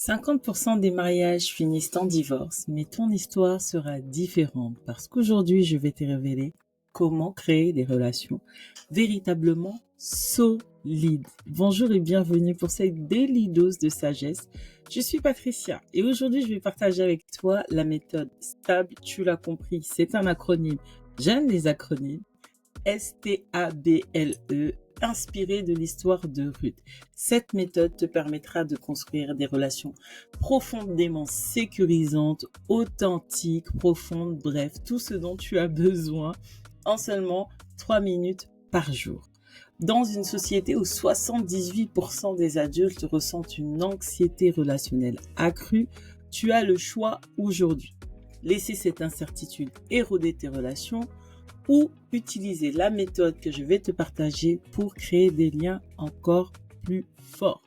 50% des mariages finissent en divorce, mais ton histoire sera différente parce qu'aujourd'hui, je vais te révéler comment créer des relations véritablement solides. Bonjour et bienvenue pour cette daily dose de sagesse. Je suis Patricia et aujourd'hui, je vais partager avec toi la méthode STABLE. Tu l'as compris, c'est un acronyme. J'aime les acronymes. STABLE, inspiré de l'histoire de Ruth. Cette méthode te permettra de construire des relations profondément sécurisantes, authentiques, profondes, bref, tout ce dont tu as besoin en seulement 3 minutes par jour. Dans une société où 78% des adultes ressentent une anxiété relationnelle accrue, tu as le choix aujourd'hui. Laisser cette incertitude éroder tes relations ou utiliser la méthode que je vais te partager pour créer des liens encore plus forts.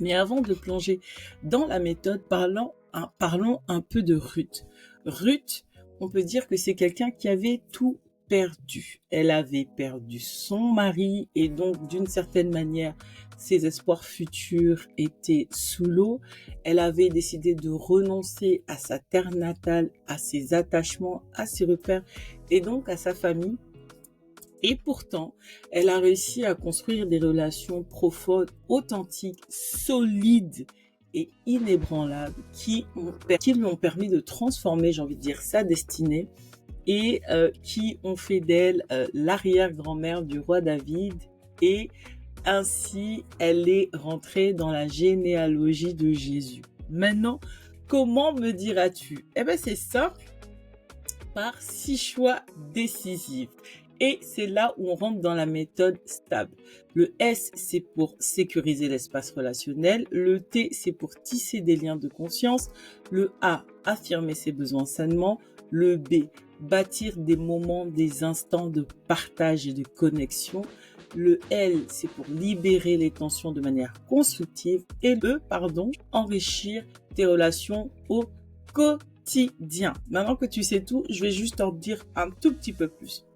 Mais avant de plonger dans la méthode, parlons un peu de Ruth. Ruth, on peut dire que c'est quelqu'un qui avait tout perdu. Elle avait perdu son mari et donc d'une certaine manière, ses espoirs futurs étaient sous l'eau. Elle avait décidé de renoncer à sa terre natale, à ses attachements, à ses repères et donc à sa famille. Et pourtant, elle a réussi à construire des relations profondes, authentiques, solides et inébranlables qui lui ont permis de transformer, j'ai envie de dire, sa destinée et qui ont fait d'elle l'arrière-grand-mère du roi David et ainsi elle est rentrée dans la généalogie de Jésus. Maintenant, comment me diras-tu? Eh bien c'est simple, par 6 choix décisifs. Et c'est là où on rentre dans la méthode STABLE. Le S, c'est pour sécuriser l'espace relationnel. Le T, c'est pour tisser des liens de confiance. Le A, affirmer ses besoins sainement. Le B, bâtir des moments, des instants de partage et de connexion. Le L, c'est pour libérer les tensions de manière constructive. Et le E, enrichir tes relations au quotidien. Maintenant que tu sais tout, je vais juste en dire un tout petit peu plus.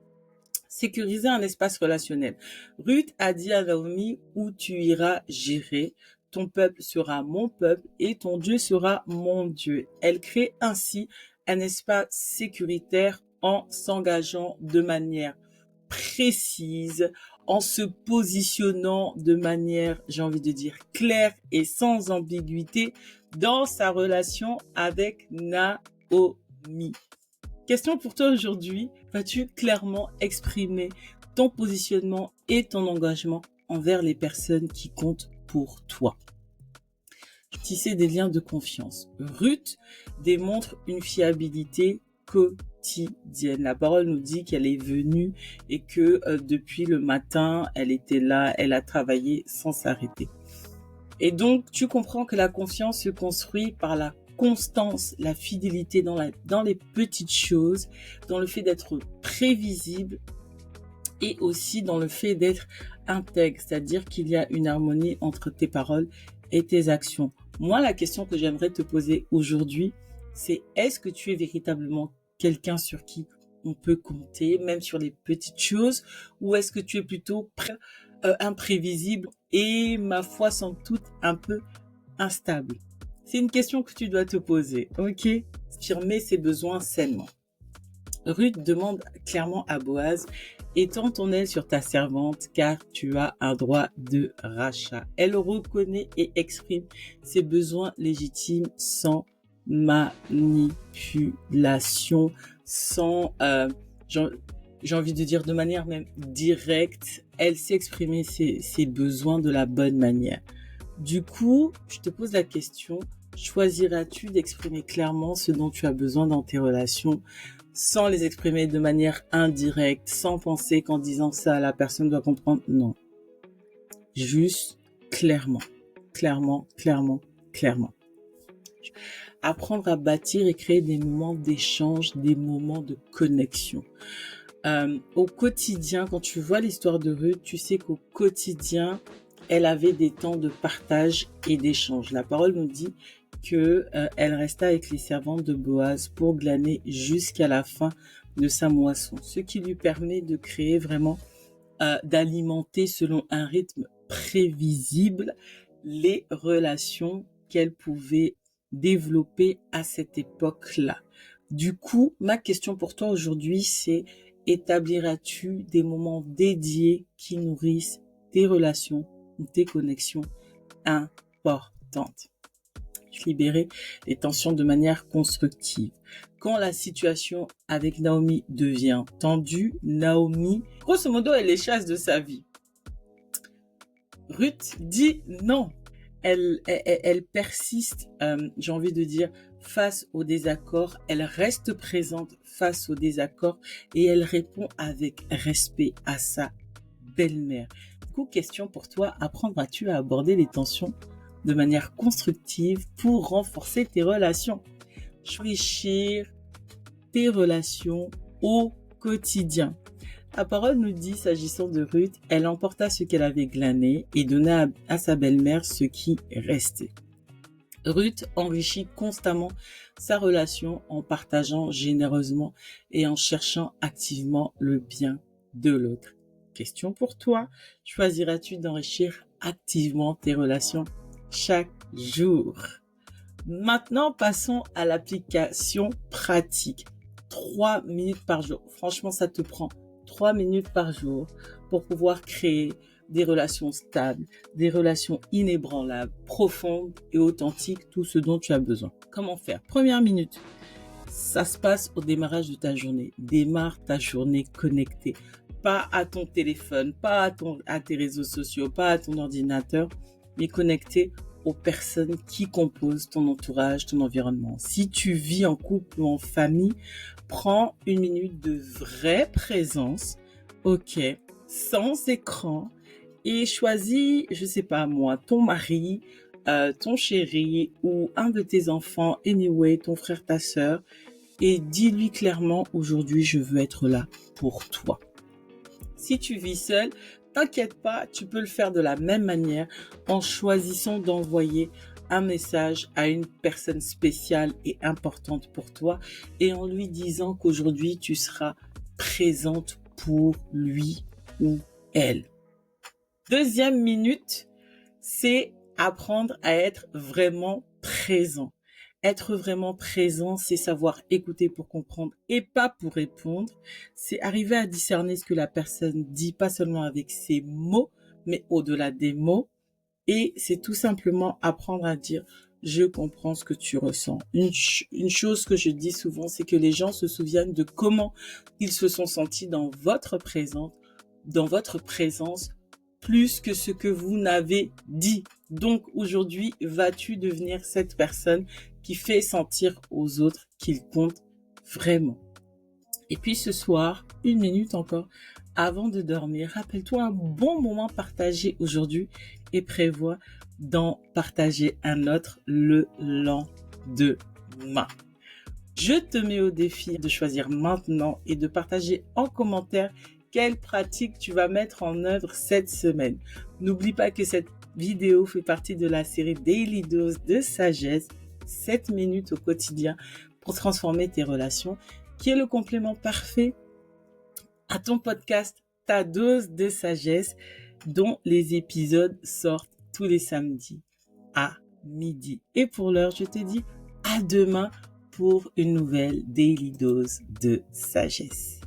Sécuriser un espace relationnel. Ruth a dit à Naomi, où tu iras gérer, ton peuple sera mon peuple et ton Dieu sera mon Dieu. Elle crée ainsi un espace sécuritaire en s'engageant de manière précise, en se positionnant de manière, j'ai envie de dire, claire et sans ambiguïté dans sa relation avec Naomi. Question pour toi aujourd'hui, vas-tu clairement exprimer ton positionnement et ton engagement envers les personnes qui comptent pour toi? Tisser des liens de confiance. Ruth démontre une fiabilité quotidienne. La parole nous dit qu'elle est venue et que depuis le matin, elle était là, elle a travaillé sans s'arrêter. Et donc, tu comprends que la confiance se construit par la constance, la fidélité dans les petites choses, dans le fait d'être prévisible et aussi dans le fait d'être intègre, c'est-à-dire qu'il y a une harmonie entre tes paroles et tes actions. Moi, la question que j'aimerais te poser aujourd'hui, c'est est-ce que tu es véritablement quelqu'un sur qui on peut compter, même sur les petites choses, ou est-ce que tu es plutôt imprévisible et, ma foi, sans doute un peu instable? C'est une question que tu dois te poser, ok? Affirmer ses besoins sainement. Ruth demande clairement à Boaz, étends ton aile sur ta servante car tu as un droit de rachat. Elle reconnaît et exprime ses besoins légitimes sans manipulation, sans, j'ai envie de dire de manière même directe. Elle sait exprimer ses besoins de la bonne manière. Du coup, je te pose la question, choisiras-tu d'exprimer clairement ce dont tu as besoin dans tes relations sans les exprimer de manière indirecte, sans penser qu'en disant ça, la personne doit comprendre? Non. Juste clairement. Clairement, clairement, clairement. Apprendre à bâtir et créer des moments d'échange, des moments de connexion. Au quotidien, quand tu vois l'histoire de Ruth, tu sais qu'au quotidien, elle avait des temps de partage et d'échange. La parole nous dit que elle resta avec les servantes de Boaz pour glaner jusqu'à la fin de sa moisson, ce qui lui permet de créer vraiment, d'alimenter selon un rythme prévisible les relations qu'elle pouvait développer à cette époque-là. Du coup, ma question pour toi aujourd'hui, c'est: établiras-tu des moments dédiés qui nourrissent tes relations ou tes connexions importantes? Libérer les tensions de manière constructive. Quand la situation avec Naomi devient tendue, Naomi, grosso modo, elle les chasse de sa vie. Ruth dit non. Elle persiste, j'ai envie de dire, face au désaccord. Elle reste présente face au désaccord et elle répond avec respect à sa belle-mère. Du coup, question pour toi: apprendras-tu à aborder les tensions de manière constructive pour renforcer tes relations? Enrichir tes relations au quotidien. La parole nous dit, s'agissant de Ruth, elle emporta ce qu'elle avait glané et donna à sa belle-mère ce qui restait. Ruth enrichit constamment sa relation en partageant généreusement et en cherchant activement le bien de l'autre. Question pour toi: choisiras-tu d'enrichir activement tes relations chaque jour? Maintenant, passons à l'application pratique. 3 minutes par jour. Franchement, ça te prend 3 minutes par jour pour pouvoir créer des relations stables, des relations inébranlables, profondes et authentiques, tout ce dont tu as besoin. Comment faire? Première minute, ça se passe au démarrage de ta journée. Démarre ta journée connectée. Pas à ton téléphone, pas à tes réseaux sociaux, pas à ton ordinateur, mais connecté aux personnes qui composent ton entourage, ton environnement. Si tu vis en couple ou en famille, prends 1 minute de vraie présence, ok, sans écran, et choisis, je sais pas moi, ton mari, ton chéri ou un de tes enfants, anyway, ton frère, ta sœur, et dis-lui clairement: aujourd'hui, je veux être là pour toi. Si tu vis seul, t'inquiète pas, tu peux le faire de la même manière en choisissant d'envoyer un message à une personne spéciale et importante pour toi et en lui disant qu'aujourd'hui tu seras présente pour lui ou elle. Deuxième minute, c'est apprendre à être vraiment présent. Être vraiment présent, c'est savoir écouter pour comprendre et pas pour répondre. C'est arriver à discerner ce que la personne dit, pas seulement avec ses mots, mais au-delà des mots. Et c'est tout simplement apprendre à dire: je comprends ce que tu ressens. Une chose que je dis souvent, c'est que les gens se souviennent de comment ils se sont sentis dans votre présence, plus que ce que vous n'avez dit. Donc aujourd'hui, vas-tu devenir cette personne qui fait sentir aux autres qu'ils comptent vraiment? Et puis ce soir, 1 minute encore avant de dormir, rappelle-toi un bon moment partagé aujourd'hui et prévois d'en partager un autre le lendemain. Je te mets au défi de choisir maintenant et de partager en commentaire quelle pratique tu vas mettre en œuvre cette semaine. N'oublie pas que cette vidéo fait partie de la série Daily Dose de sagesse, 7 minutes au quotidien pour transformer tes relations, qui est le complément parfait à ton podcast Ta Dose de Sagesse, dont les épisodes sortent tous les samedis à midi. Et pour l'heure, je te dis à demain pour une nouvelle Daily Dose de Sagesse.